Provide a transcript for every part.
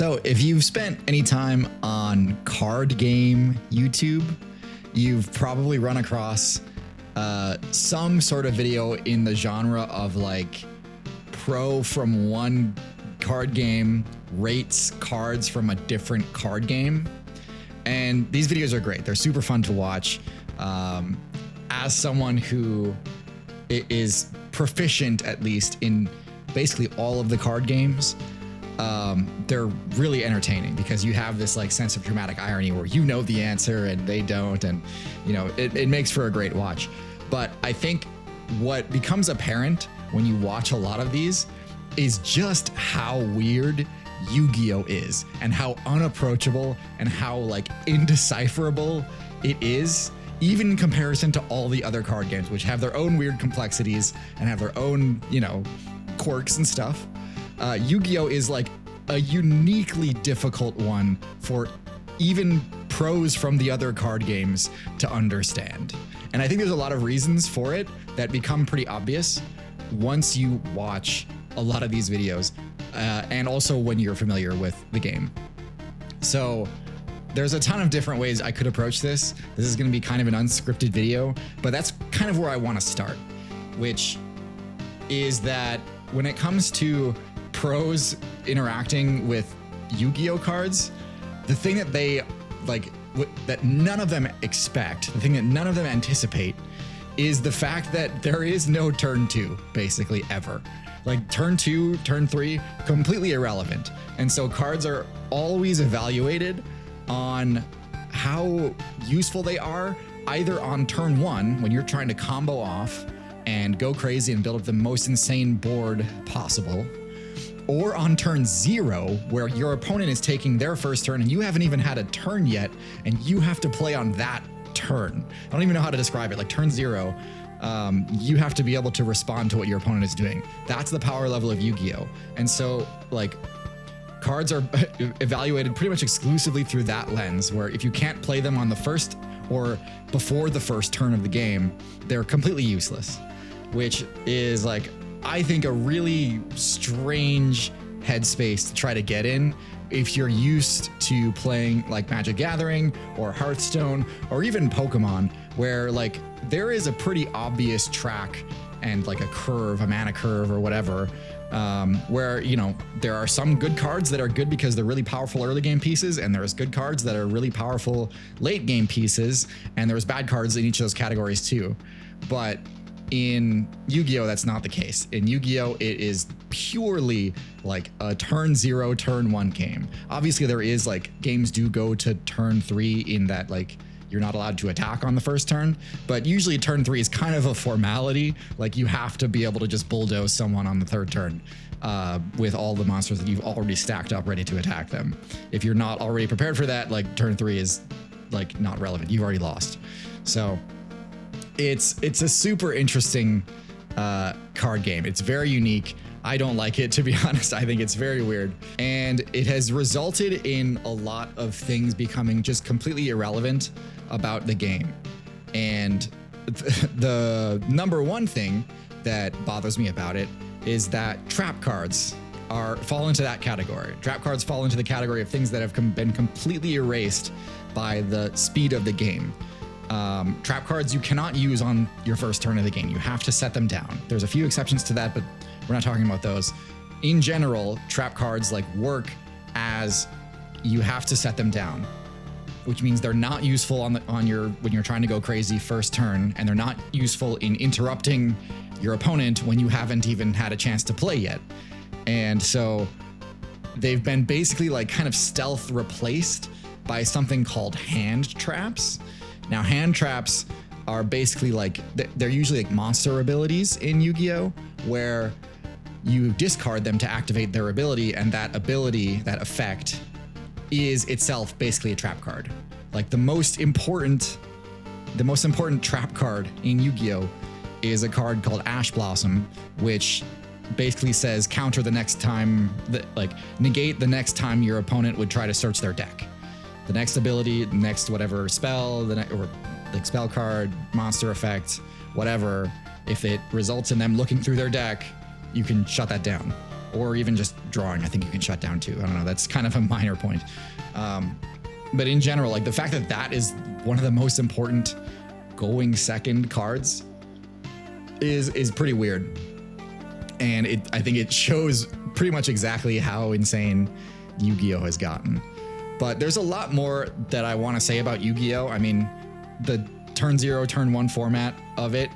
So if you've spent any time on card game YouTube, you've probably run across some sort of video in the genre of like pro from one card game rates cards from a different card game. And these videos are great. They're super fun to watch. As someone who is proficient, at least in basically all of the card games, they're really entertaining because you have this like sense of dramatic irony where you know the answer and they don't, and you know it makes for a great watch. But I think what becomes apparent when you watch a lot of these is just how weird Yu-Gi-Oh is and how unapproachable and how like indecipherable it is, even in comparison to all the other card games, which have their own weird complexities and have their own, you know, quirks and stuff. Yu-Gi-Oh is like a uniquely difficult one for even pros from the other card games to understand. And I think there's a lot of reasons for it that become pretty obvious once you watch a lot of these videos, and also when you're familiar with the game. So there's a ton of different ways I could approach this. This is going to be kind of an unscripted video, but that's kind of where I want to start, which is that when it comes to pros interacting with Yu-Gi-Oh cards, the thing that they like, that none of them expect, the thing that none of them anticipate, is the fact that there is no turn two, basically ever. Like turn two, turn three, completely irrelevant. And so cards are always evaluated on how useful they are, either on turn one, when you're trying to combo off and go crazy and build up the most insane board possible, or on turn zero, where your opponent is taking their first turn and you haven't even had a turn yet, and you have to play on that turn. I don't even know how to describe it. Like turn zero, you have to be able to respond to what your opponent is doing. That's the power level of Yu-Gi-Oh. And so like cards are evaluated pretty much exclusively through that lens, where if you can't play them on the first or before the first turn of the game, they're completely useless, which is like, I think, a really strange headspace to try to get in if you're used to playing like Magic Gathering or Hearthstone or even Pokemon, where like there is a pretty obvious track and like a curve, a mana curve or whatever, where, you know, there are some good cards that are good because they're really powerful early game pieces, and there's good cards that are really powerful late game pieces, and there's bad cards in each of those categories too. But in Yu-Gi-Oh, that's not the case. In Yu-Gi-Oh, it is purely like a turn zero, turn one game. Obviously, there is like games do go to turn three in that like you're not allowed to attack on the first turn, but usually turn three is kind of a formality. Like you have to be able to just bulldoze someone on the third turn with all the monsters that you've already stacked up ready to attack them. If you're not already prepared for that, like turn three is like not relevant. You've already lost. So it's a super interesting card game. It's very unique. I don't like it, to be honest. I think it's very weird. And it has resulted in a lot of things becoming just completely irrelevant about the game. And the number one thing that bothers me about it is that trap cards fall into that category. Trap cards fall into the category of things that have been completely erased by the speed of the game. Trap cards you cannot use on your first turn of the game. You have to set them down. There's a few exceptions to that, but we're not talking about those. In general, trap cards like work as you have to set them down, which means they're not useful when you're trying to go crazy first turn, and they're not useful in interrupting your opponent when you haven't even had a chance to play yet. And so they've been basically like kind of stealth replaced by something called hand traps. Now, hand traps are basically like, they're usually like monster abilities in Yu-Gi-Oh, where you discard them to activate their ability, and that ability, that effect, is itself basically a trap card. Like the most important trap card in Yu-Gi-Oh is a card called Ash Blossom, which basically says counter the next time, negate the next time your opponent would try to search their deck. The next ability, next whatever spell, or like spell card, monster effect, whatever, if it results in them looking through their deck, you can shut that down. or even just drawing. I think you can shut down too. I don't know. That's kind of a minor point. But in general, like the fact that that is one of the most important going second cards is pretty weird. And I think it shows pretty much exactly how insane Yu-Gi-Oh has gotten. But there's a lot more that I want to say about Yu-Gi-Oh. I mean, the turn 0, turn 1 format of it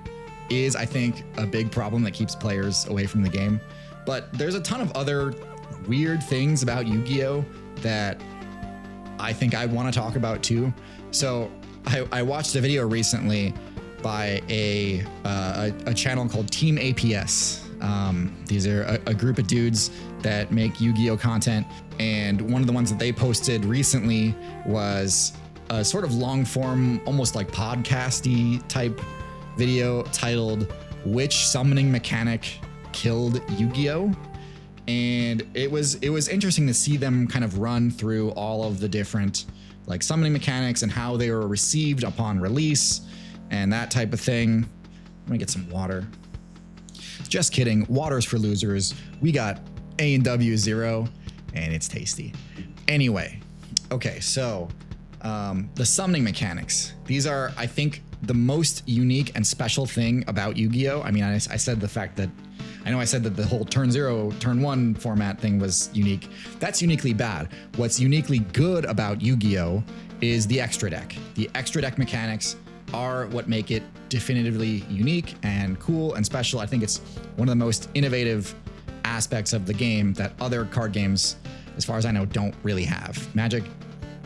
is, I think, a big problem that keeps players away from the game. But there's a ton of other weird things about Yu-Gi-Oh that I think I want to talk about too. So I watched a video recently by a channel called Team APS. These are a group of dudes that make Yu-Gi-Oh content, and one of the ones that they posted recently was a sort of long form, almost like podcasty type video titled "Which Summoning Mechanic Killed Yu-Gi-Oh?" And it was interesting to see them kind of run through all of the different like summoning mechanics and how they were received upon release and that type of thing. Let me get some water. Just kidding. Water's for losers. We got A&W 0, and it's tasty. Anyway, okay, so the summoning mechanics. These are, I think, the most unique and special thing about Yu-Gi-Oh. I mean, I said the fact that I said that the whole turn 0, turn 1 format thing was unique. That's uniquely bad. What's uniquely good about Yu-Gi-Oh is the extra deck. The extra deck mechanics are what make it definitively unique and cool and special. I think it's one of the most innovative aspects of the game that other card games, as far as I know, don't really have. Magic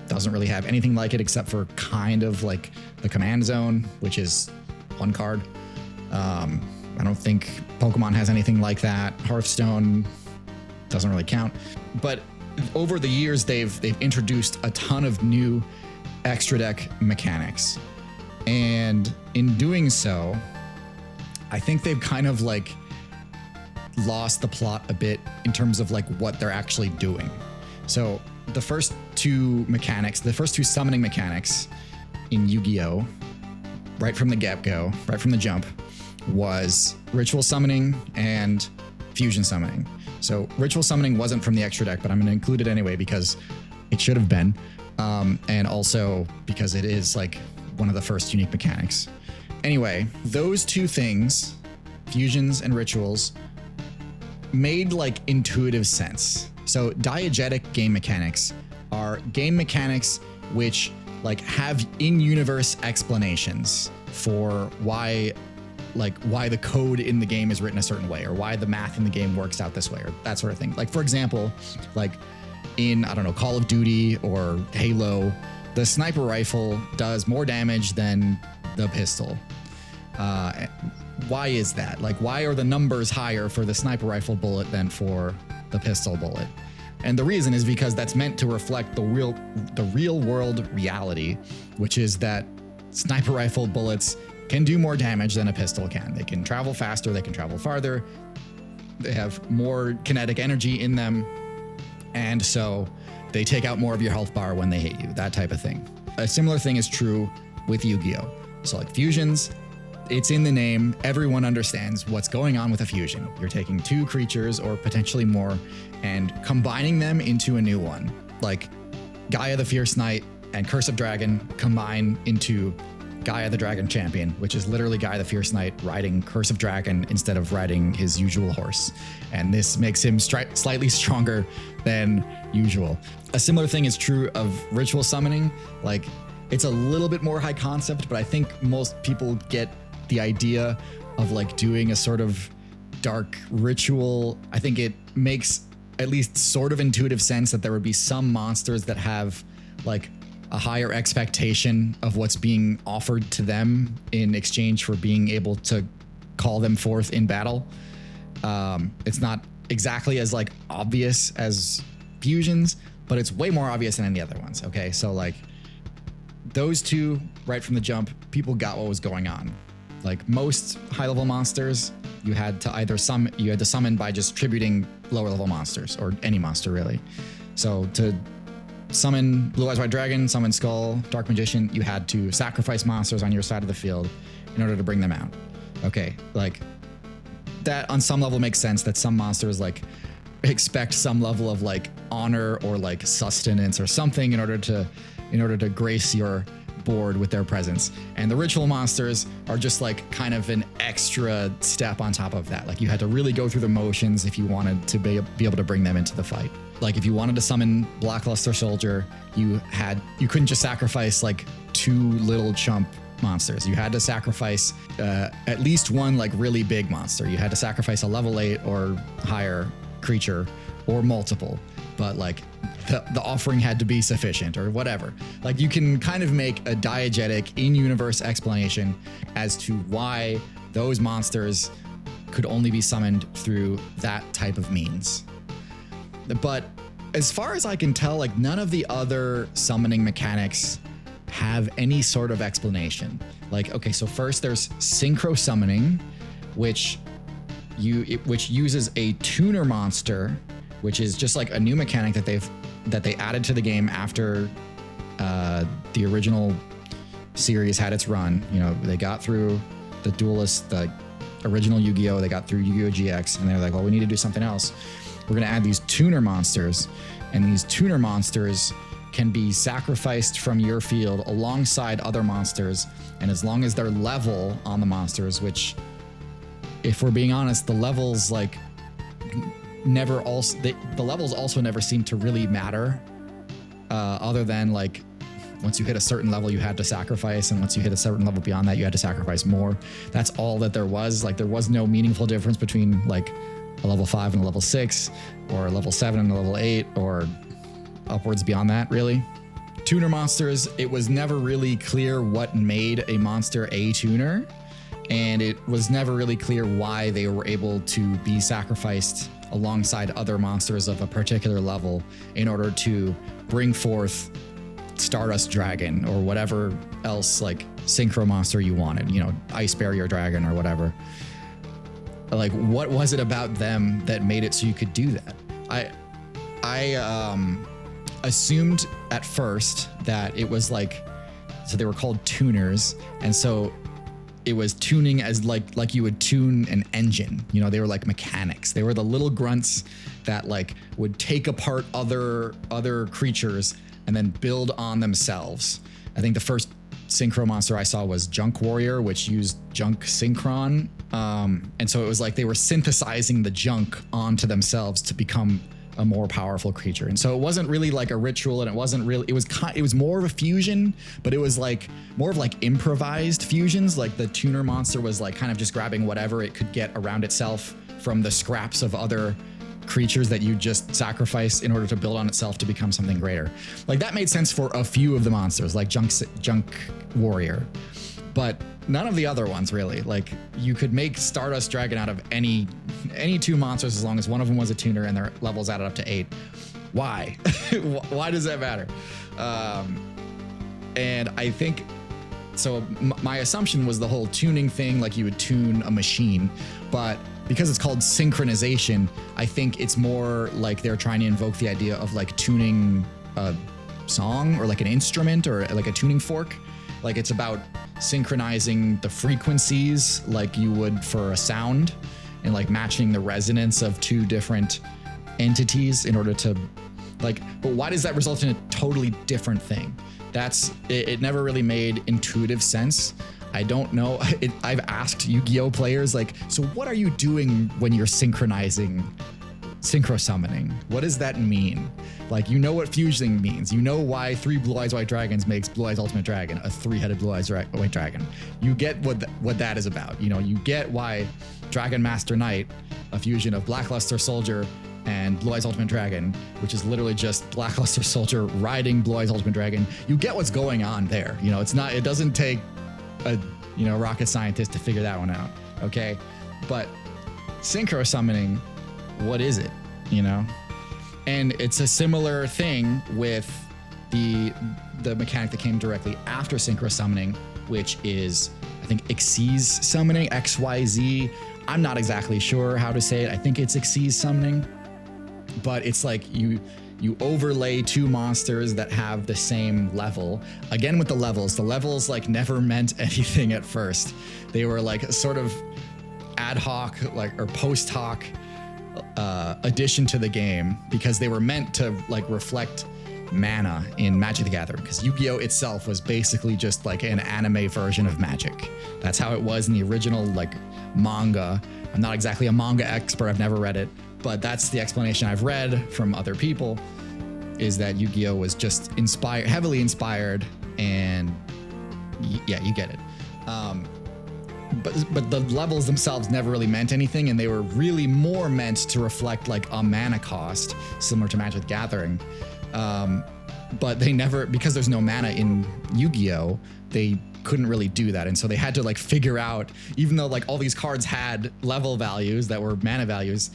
doesn't really have anything like it except for kind of like the command zone, which is one card. I don't think Pokemon has anything like that. Hearthstone doesn't really count. But over the years, they've introduced a ton of new extra deck mechanics. And in doing so, I think they've kind of like lost the plot a bit in terms of like what they're actually doing. So the first two mechanics, the first two summoning mechanics in Yu-Gi-Oh, right from the get-go, right from the jump, was ritual summoning and fusion summoning. So ritual summoning wasn't from the extra deck, but I'm going to include it anyway because it should have been. And also because it is like one of the first unique mechanics. Anyway, those two things, fusions and rituals, made like intuitive sense. So diegetic game mechanics are game mechanics which like have in-universe explanations for why the code in the game is written a certain way, or why the math in the game works out this way, or that sort of thing. Like, for example, like in, I don't know, Call of Duty or Halo, the sniper rifle does more damage than the pistol. Why is that? Like, why are the numbers higher for the sniper rifle bullet than for the pistol bullet? And the reason is because that's meant to reflect the real world reality, which is that sniper rifle bullets can do more damage than a pistol can. They can travel faster, they can travel farther, they have more kinetic energy in them, and so they take out more of your health bar when they hit you, that type of thing. A similar thing is true with Yu-Gi-Oh! So like fusions, it's in the name, everyone understands what's going on with a fusion. You're taking two creatures or potentially more and combining them into a new one. Like Gaia the Fierce Knight and Curse of Dragon combine into Gaia the Dragon Champion, which is literally Gaia the Fierce Knight riding Curse of Dragon instead of riding his usual horse. And this makes him slightly stronger than usual. A similar thing is true of ritual summoning. Like, it's a little bit more high concept, but I think most people get the idea of like doing a sort of dark ritual. I think it makes at least sort of intuitive sense that there would be some monsters that have like a higher expectation of what's being offered to them in exchange for being able to call them forth in battle. It's not exactly as like obvious as fusions, but it's way more obvious than any other ones. Okay, so like those two, right from the jump, people got what was going on. Like most high-level monsters, you had to summon by just tributing lower-level monsters, or any monster really. So to summon Blue Eyes White Dragon, summon Skull, Dark Magician, you had to sacrifice monsters on your side of the field in order to bring them out. Okay, like that on some level makes sense that some monsters like expect some level of like honor or like sustenance or something in order to grace your board with their presence. And the ritual monsters are just like kind of an extra step on top of that. Like you had to really go through the motions if you wanted to be able to bring them into the fight. Like if you wanted to summon Blackluster Soldier, you couldn't just sacrifice like 2 little chump monsters. You had to sacrifice at least one like really big monster. You had to sacrifice a level 8 or higher creature or multiple, but like the offering had to be sufficient or whatever. Like you can kind of make a diegetic in-universe explanation as to why those monsters could only be summoned through that type of means. But as far as I can tell, like none of the other summoning mechanics have any sort of explanation. Like, okay, so first there's synchro summoning, which uses a tuner monster, which is just like a new mechanic that they added to the game after the original series had its run. You know, they got through the Duelist, the original Yu-Gi-Oh, they got through Yu-Gi-Oh GX, and they're like, well, we need to do something else. We're gonna add these tuner monsters, and these tuner monsters can be sacrificed from your field alongside other monsters, and as long as they're level on the monsters, which, if we're being honest, the levels like the levels also never seem to really matter, other than like once you hit a certain level you had to sacrifice, and once you hit a certain level beyond that you had to sacrifice more. That's all that there was. Like there was no meaningful difference between like a level 5 and a level 6, or a level 7 and a level 8, or upwards beyond that, really. Tuner monsters, it was never really clear what made a monster a tuner, and it was never really clear why they were able to be sacrificed alongside other monsters of a particular level in order to bring forth Stardust Dragon or whatever else like synchro monster you wanted, you know, Ice Barrier Dragon or whatever. Like, what was it about them that made it so you could do that? I assumed at first that it was like, so they were called tuners, and so it was tuning as like you would tune an engine. You know, they were like mechanics. They were the little grunts that like would take apart other creatures and then build on themselves. I think the first synchro monster I saw was Junk Warrior, which used junk synchron. And so it was like they were synthesizing the junk onto themselves to become a more powerful creature. And so it wasn't really like a ritual, and it was more of a fusion, but it was like more of like improvised fusions. Like the tuner monster was like kind of just grabbing whatever it could get around itself from the scraps of other creatures that you just sacrifice in order to build on itself to become something greater. Like that made sense for a few of the monsters, like Junk Warrior, but none of the other ones really. Like you could make Stardust Dragon out of any 2 monsters as long as one of them was a tuner and their levels added up to 8. Why? Why does that matter? And I think so. My assumption was the whole tuning thing, like you would tune a machine, but because it's called synchronization, I think it's more like they're trying to invoke the idea of like tuning a song or like an instrument or like a tuning fork. Like it's about synchronizing the frequencies like you would for a sound, and like matching the resonance of 2 different entities in order to like, but why does that result in a totally different thing? It never really made intuitive sense. I don't know. I've asked Yu-Gi-Oh players like, so what are you doing when you're synchronizing, synchro summoning? What does that mean? Like, you know what fusing means. You know why 3 Blue Eyes White Dragons makes Blue Eyes Ultimate Dragon, a 3-headed Blue Eyes White Dragon. You get what that is about. You know, you get why Dragon Master Knight, a fusion of Blackluster Soldier and Blue Eyes Ultimate Dragon, which is literally just Blackluster Soldier riding Blue Eyes Ultimate Dragon. You get what's going on there. You know, it doesn't take a rocket scientist to figure that one out. Okay. But synchro summoning, what is it? You know? And it's a similar thing with the mechanic that came directly after synchro summoning, which is, I think, XYZ summoning, XYZ. I'm not exactly sure how to say it. I think it's XYZ summoning, but it's like you overlay 2 monsters that have the same level. Again, with the levels like never meant anything at first. They were like sort of ad hoc, like, or post hoc, addition to the game because they were meant to like reflect mana in Magic the Gathering, because Yu-Gi-Oh itself was basically just like an anime version of Magic. That's how it was in the original like manga. I'm not exactly a manga expert, I've never read it, but that's the explanation I've read from other people, is that Yu-Gi-Oh was just heavily inspired, and yeah, you get it. But the levels themselves never really meant anything, and they were really more meant to reflect like a mana cost, similar to Magic the Gathering. But they never, because there's no mana in Yu-Gi-Oh, they couldn't really do that. And so they had to like figure out, even though like all these cards had level values that were mana values,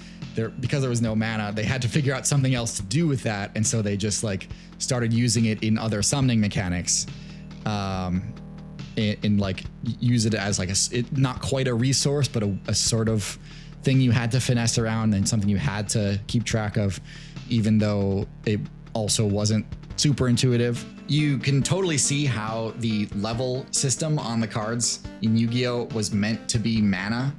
because there was no mana, they had to figure out something else to do with that. And so they just like started using it in other summoning mechanics. In like use it as like not quite a resource, but a sort of thing you had to finesse around and something you had to keep track of, even though it also wasn't super intuitive. You can totally see how the level system on the cards in Yu-Gi-Oh was meant to be mana.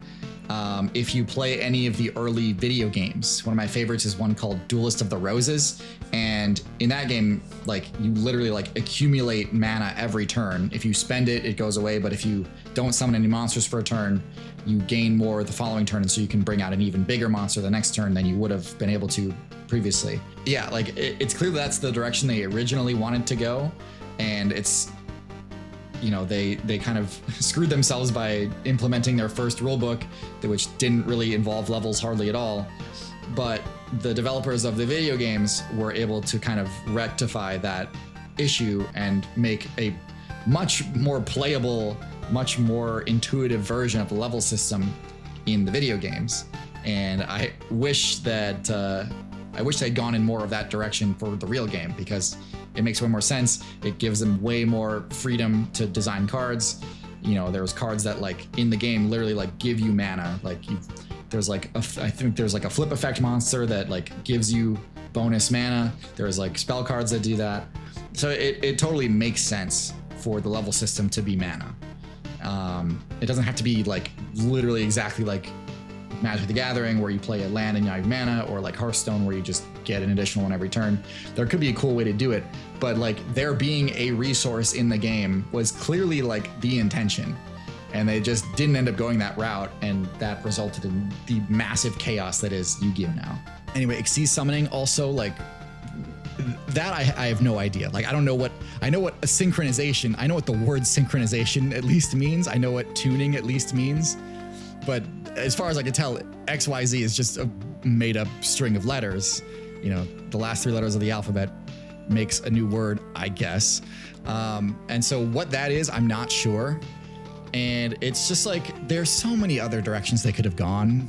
If you play any of the early video games, one of my favorites is one called Duelist of the Roses. And in that game, like you literally like accumulate mana every turn. If you spend it, it goes away. But if you don't summon any monsters for a turn, you gain more the following turn. And so you can bring out an even bigger monster the next turn than you would have been able to previously. Yeah, like it's clear that's the direction they originally wanted to go. And it's, you know, they kind of screwed themselves by implementing their first rulebook, which didn't really involve levels hardly at all. But the developers of the video games were able to kind of rectify that issue and make a much more playable, much more intuitive version of the level system in the video games. And I wish they'd gone in more of that direction for the real game, because it makes way more sense. It gives them way more freedom to design cards. You know, there's cards that like in the game literally like give you mana. Like there's like I think there's like a flip effect monster that like gives you bonus mana. There's like spell cards that do that. So it totally makes sense for the level system to be mana. It doesn't have to be like literally exactly like Magic the Gathering, where you play a land and you have mana, or like Hearthstone, where you just get an additional one every turn. There could be a cool way to do it, but like there being a resource in the game was clearly like the intention, and they just didn't end up going that route, and that resulted in the massive chaos that is Yu-Gi-Oh now. Anyway, Xyz summoning also, like that I have no idea. Like I know what a synchronization, I know what the word synchronization at least means. I know what tuning at least means. But as far as I can tell, XYZ is just a made up string of letters. You know, the last 3 letters of the alphabet makes a new word, I guess. And so what that is, I'm not sure. And it's just like, there's so many other directions they could have gone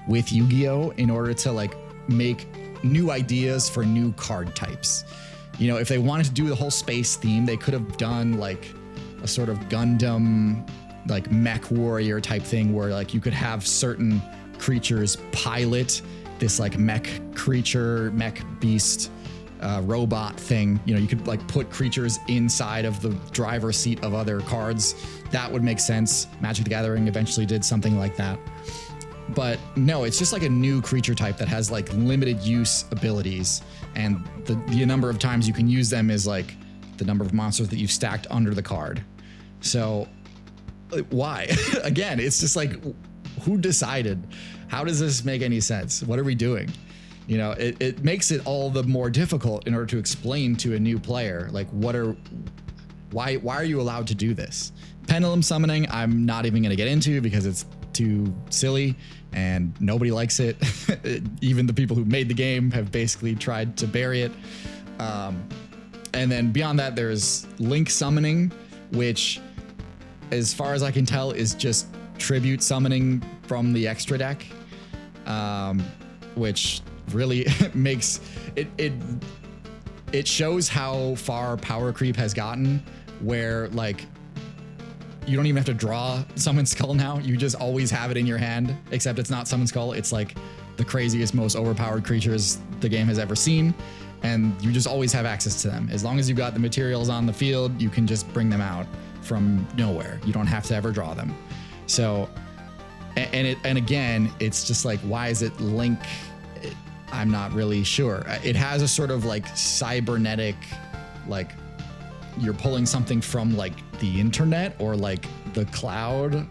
with Yu-Gi-Oh in order to like make new ideas for new card types. You know, if they wanted to do the whole space theme, they could have done like a sort of Gundam, like mech warrior type thing, where like you could have certain creatures pilot this like mech creature, mech beast, robot thing. You know, you could like put creatures inside of the driver's seat of other cards. That would make sense. Magic the Gathering eventually did something like that. But no, it's just like a new creature type that has like limited use abilities, and the number of times you can use them is like the number of monsters that you've stacked under the card. So why? Again, it's just like, who decided? How does this make any sense? What are we doing? You know, it makes it all the more difficult in order to explain to a new player, like, why are you allowed to do this? Pendulum summoning, I'm not even going to get into because it's too silly and nobody likes it. Even the people who made the game have basically tried to bury it. And then beyond that, there's link summoning, which, as far as I can tell, is just tribute summoning from the extra deck, which really makes it shows how far power creep has gotten, where like you don't even have to draw Summon Skull now. You just always have it in your hand, except it's not Summon Skull. It's like the craziest, most overpowered creatures the game has ever seen, and you just always have access to them. As long as you've got the materials on the field, you can just bring them out from nowhere. You don't have to ever draw them. So, and again, it's just like, why is it link I'm not really sure. It has a sort of like cybernetic, like you're pulling something from like the internet or like the cloud,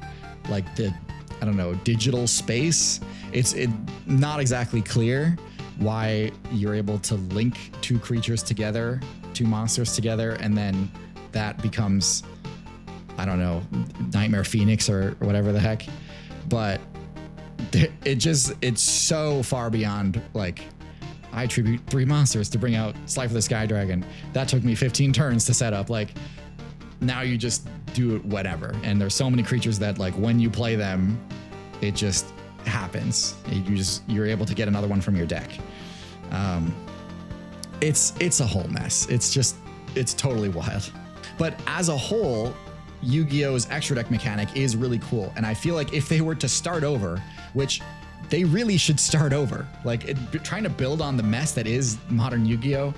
like the, I don't know, digital space. It's not exactly clear why you're able to link two creatures together, two monsters together, and then that becomes, I don't know, Nightmare Phoenix or whatever the heck. But it's so far beyond, like, I attribute 3 monsters to bring out Slifer the Sky Dragon. That took me 15 turns to set up. Like, now you just do it whatever. And there's so many creatures that, like, when you play them, it just happens. You're able to get another one from your deck. It's a whole mess. It's totally wild. But as a whole, Yu-Gi-Oh's extra deck mechanic is really cool. And I feel like if they were to start over, which they really should start over, like trying to build on the mess that is modern Yu-Gi-Oh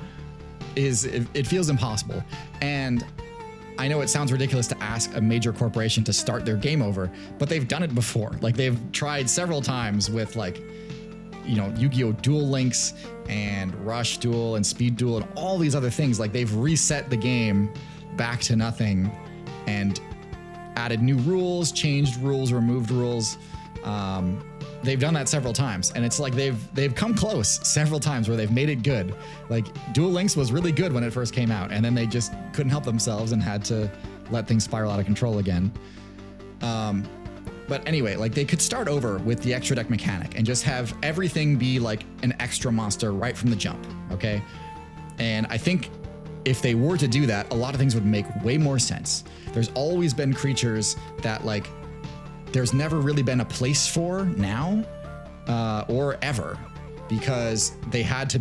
it feels impossible. And I know it sounds ridiculous to ask a major corporation to start their game over, but they've done it before. Like, they've tried several times with, like, you know, Yu-Gi-Oh! Duel Links and Rush Duel and Speed Duel and all these other things. Like, they've reset the game back to nothing and added new rules, changed rules, removed rules. They've done that several times, and it's like they've come close several times where they've made it good. Like, Duel Links was really good when it first came out, and then they just couldn't help themselves and had to let things spiral out of control again. But anyway, like, they could start over with the extra deck mechanic and just have everything be like an extra monster right from the jump, okay? And I think if they were to do that, a lot of things would make way more sense. There's always been creatures that, like, there's never really been a place for now or ever, because they had to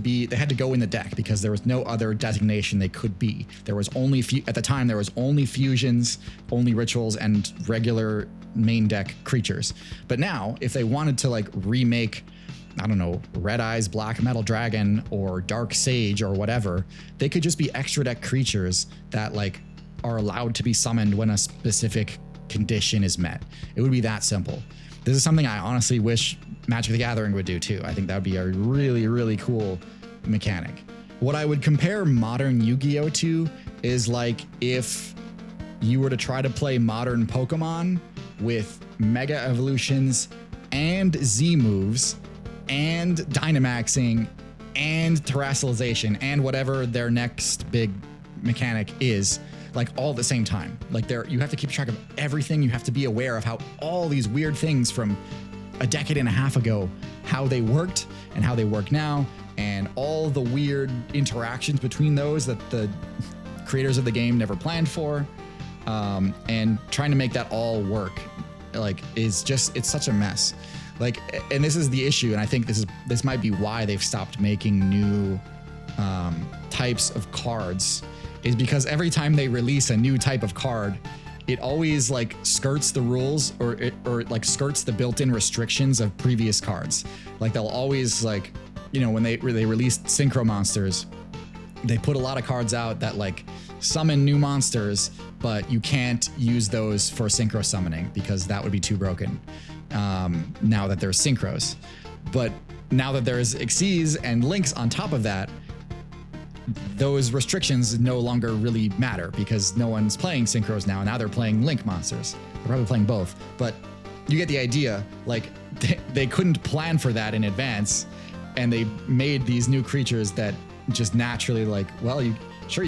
go in the deck because there was no other designation they could be. There was only at the time there was only fusions, only rituals, and regular main deck creatures. But now, if they wanted to, like, remake, I don't know, Red Eyes Black Metal Dragon or Dark Sage or whatever, they could just be extra deck creatures that, like, are allowed to be summoned when a specific condition is met. It would be that simple. This is something I honestly wish Magic the Gathering would do too. I think that would be a really, really cool mechanic. What I would compare modern Yu-Gi-Oh to is, like, if you were to try to play modern Pokemon with Mega Evolutions and Z moves and Dynamaxing and Terrestrialization and whatever their next big mechanic is, like, all at the same time. Like, you have to keep track of everything. You have to be aware of how all these weird things from a decade and a half ago, how they worked and how they work now, and all the weird interactions between those that the creators of the game never planned for, and trying to make that all work, like, it's such a mess. Like, and this is the issue, and I think this might be why they've stopped making new types of cards, is because every time they release a new type of card, it always, like, skirts the rules or like skirts the built-in restrictions of previous cards. Like, they'll always, like, you know, when they released Synchro monsters, they put a lot of cards out that, like, summon new monsters, but you can't use those for synchro summoning because that would be too broken. Now that there's synchros, but now that there's Xyz and links on top of that, those restrictions no longer really matter because no one's playing synchros now. Now they're playing link monsters. They're probably playing both, but you get the idea. Like, they couldn't plan for that in advance, and they made these new creatures that just naturally, like, well, you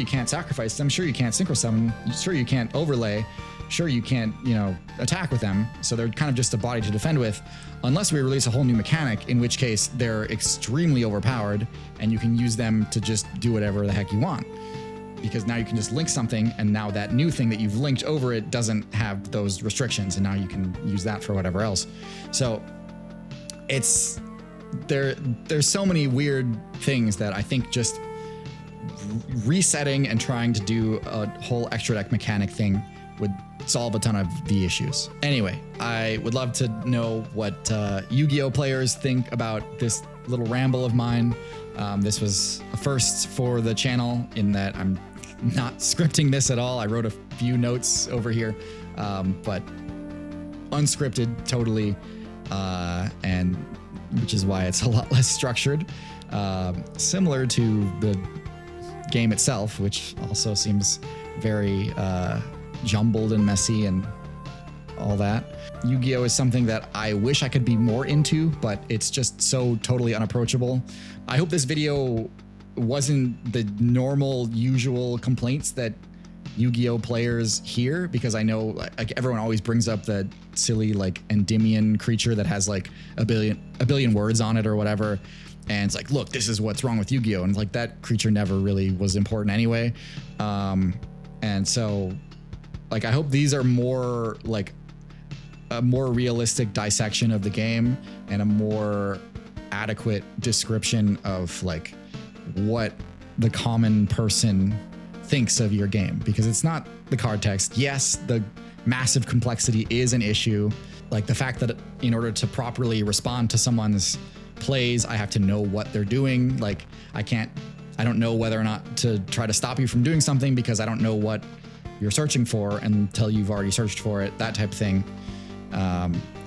can't sacrifice them. Sure, you can't synchro summon. Sure, you can't overlay. Sure, you can't, you know, attack with them. So they're kind of just a body to defend with, unless we release a whole new mechanic, in which case they're extremely overpowered and you can use them to just do whatever the heck you want. Because now you can just link something, and now that new thing that you've linked over it doesn't have those restrictions, and now you can use that for whatever else. So there's so many weird things that I think just resetting and trying to do a whole extra deck mechanic thing would solve a ton of the issues. Anyway, I would love to know what Yu-Gi-Oh players think about this little ramble of mine. This was a first for the channel in that I'm not scripting this at all. I wrote a few notes over here, but unscripted totally, and which is why it's a lot less structured. similar to the game itself, which also seems very jumbled and messy and all that. Yu-Gi-Oh is something that I wish I could be more into, but it's just so totally unapproachable. I hope this video wasn't the normal, usual complaints that Yu-Gi-Oh players hear, because I know like everyone always brings up the silly like Endymion creature that has like a billion words on it or whatever, and it's like, look, this is what's wrong with Yu-Gi-Oh, and like that creature never really was important anyway. And so like I hope these are more like a more realistic dissection of the game and a more adequate description of like what the common person thinks of your game, because it's not the card text. Yes, the massive complexity is an issue. Like the fact that in order to properly respond to someone's plays, I have to know what they're doing. Like I don't know whether or not to try to stop you from doing something because I don't know what you're searching for until you've already searched for it, that type of thing.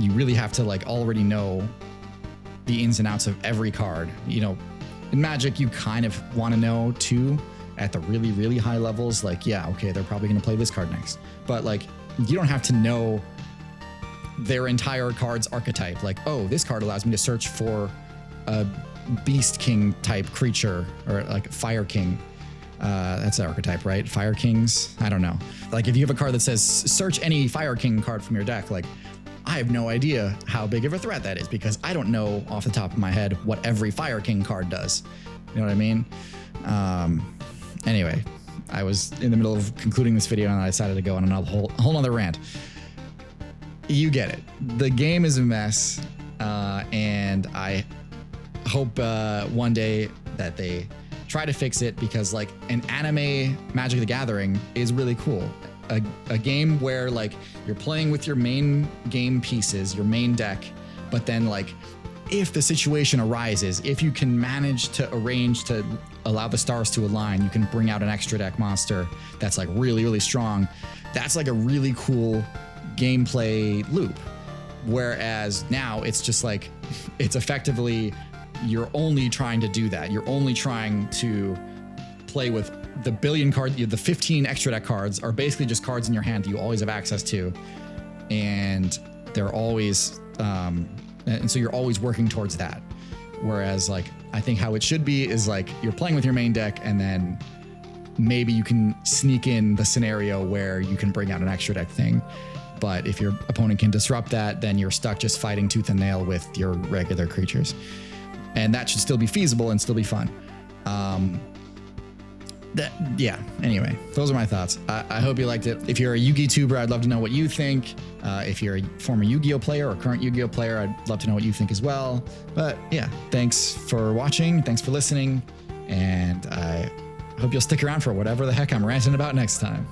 You really have to like already know the ins and outs of every card. You know, in Magic, you kind of want to know too at the really, really high levels. Like, yeah, okay, they're probably going to play this card next. But like, you don't have to know their entire card's archetype. Like, oh, this card allows me to search for a Beast King type creature or like Fire King. That's the archetype, right? Fire Kings? I don't know. Like if you have a card that says search any Fire King card from your deck, like I have no idea how big of a threat that is because I don't know off the top of my head what every Fire King card does. You know what I mean? Anyway, I was in the middle of concluding this video and I decided to go on a whole nother rant. You get it. The game is a mess, and I hope one day that they try to fix it, because like an anime Magic the Gathering is really cool. A game where like you're playing with your main game pieces, your main deck, but then like if the situation arises, if you can manage to arrange to allow the stars to align, you can bring out an extra deck monster that's like really, really strong. That's like a really cool gameplay loop. Whereas now it's just like, it's effectively, you're only trying to do that. You're only trying to play with the billion card, the 15 extra deck cards are basically just cards in your hand that you always have access to. And they're always, and so you're always working towards that. Whereas like, I think how it should be is like, you're playing with your main deck and then maybe you can sneak in the scenario where you can bring out an extra deck thing. But if your opponent can disrupt that, then you're stuck just fighting tooth and nail with your regular creatures. And that should still be feasible and still be fun. Yeah, anyway, those are my thoughts. I hope you liked it. If you're a Yu-Gi tuber, I'd love to know what you think. If you're a former Yu-Gi-Oh player or current Yu-Gi-Oh player, I'd love to know what you think as well. But yeah, thanks for watching. Thanks for listening. And I hope you'll stick around for whatever the heck I'm ranting about next time.